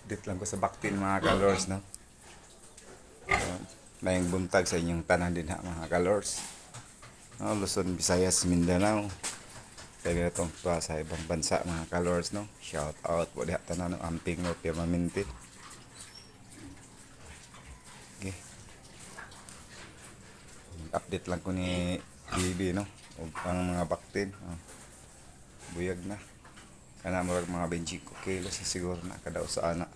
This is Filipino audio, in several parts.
Update lang ko sa Baktin mga kalors, no? Mayang buntag sa inyong tanan din ha mga kalors. No, Luzon, Visayas, Mindanao. Kaya itong pa sa ibang bansa mga kalors, no? Shout out po diha tanan ng amping no permanente. Okay. Update lang ko ni BB, no? O ang mga Baktin. Oh. Buyag na. Kana murag mga 25 kilos siguro na kada usa ana.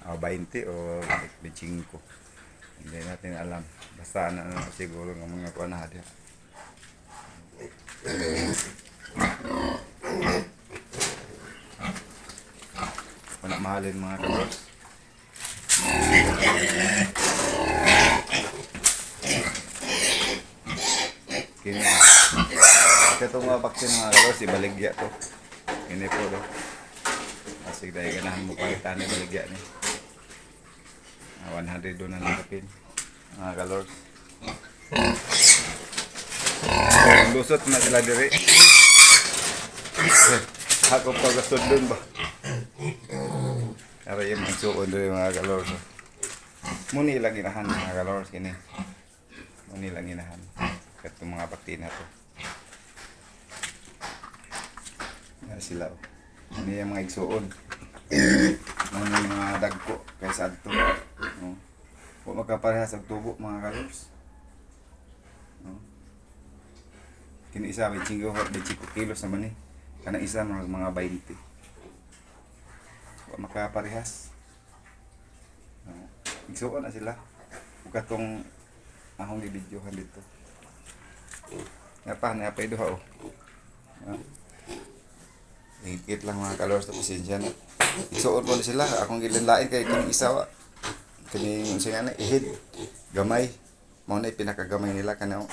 20 o 25. Hindi natin alam. Basta na siguro ng mga kuha na diha. Wala mahalin mga kalors. Kini. Ito mga baksin mga kalors, ibaligya to. Ini po do. Asig dahil ganahan mo palitan ni baligya ni. 100 doon na nakapin. Mga kalors. Lusot na sila diri. Ako pa gusto doon ba? Pero yung magsuon doon mga kalors. Muni lang inahan mga kalors kini. Muni lang inahan. Katong mga bakti na to. Yan sila oh. Ano yung mga igsuon. Ano yung mga dagko kaysa adto. No? Huwag magkaparehas ang tubo mga kalors. No? Kini isa may 5 kilos naman eh. Kana isa mga 20. Huwag magkaparehas. No? Igsuon na sila. Huwag katong akong i-videohan dito. Napah na pa ito ha oh. Higit lang mga kalors na pasensya na. Igsuon ko na sila. Akong gilanlain kay kining isa wa. Kining siya na ihid. Gamay. Mao na pinakagamay nila kana.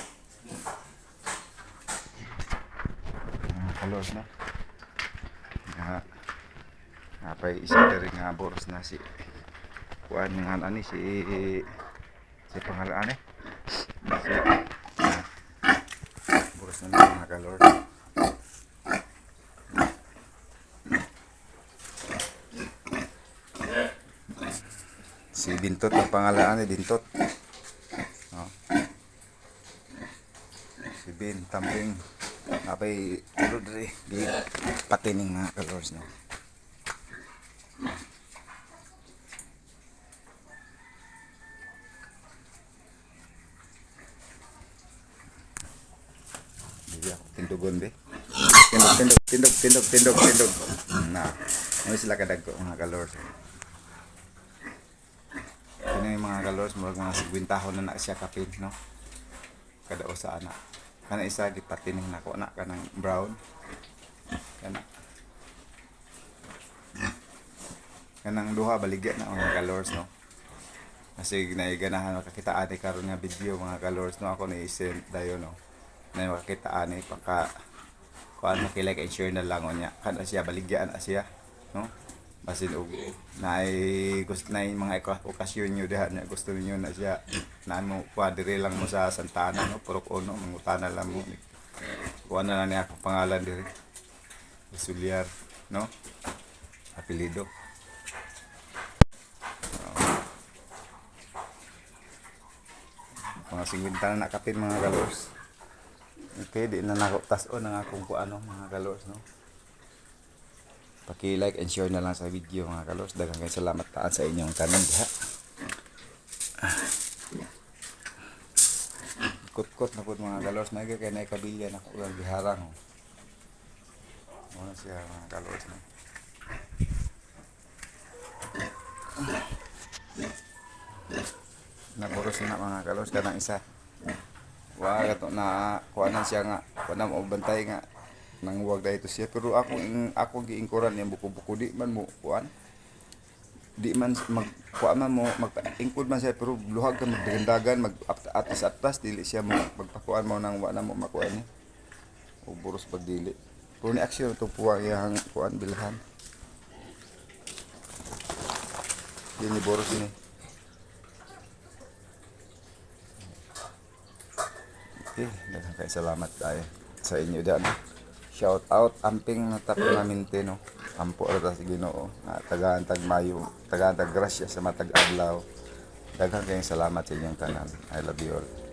Kalors na. Apay isa diri nga boros na si kuan nga ani si pangalan boros na mga kalors. Si Bintot ang pangalan ni Bintot. Oh. Si Bin Tamping. Apay tulo diri di patining mga kalors no. Dia tindugon be. Tindog. Nah, ano sila kadagko mga kalors. Kini mga kalors murag mga 50 tahon na siya kapin no. Kada usa ana. Kana isa gipatining nako na kanang brown. Kanang duha baligya na mga kalors no. Kasi naiganahan makakitaan ni karon nga video mga kalors no ako ni send dayon no. Na makakitaan ni paka kuan makilike and share na lang niya. Kana siya baligya na siya no. Basin og naay gusto na yung mga okasyon nyo diha na gusto niyo na siya na mo dire lang mo sa Santana no purok uno mangutana lang mo kuha na niya akong pangalan dire Sulyar no apelyido mga 50 na nakapin mga kalors. Okay, di na nako tas-on ang akong kuano mga kalors no. Paki-like and share na lang sa video mga kalors. Daghang kay salamat taan sa inyong tanan diha. Kot-kot na pud mga kalors na kay nay kabilya na ko lang giharang. Ano siya mga kalors na. Naboros na mga kalors kanang isa. Wa gato na kuanan siya nga, kuanan mo bantay nga nang wag dahito siya pero ako giingkuran yang buko-buko di man mo kuan di man mag kuan man mo mag-ingkod man siya pero luhag ka magdagandagan mag atas dili siya mo magpakuan mo nang wa na mo makuan niya o buros pag dili pero ni aksyon to puwang yang kuan bilhan dili boros ni okay daghang kay salamat tayo sa inyo diyan. Shout out amping na tapo namin no. Ampo ra sa Ginoo na tagaan tag mayo, tagaan tag grasya sa matag adlaw. Daghang kayong salamat sa inyong tanan. I love you all.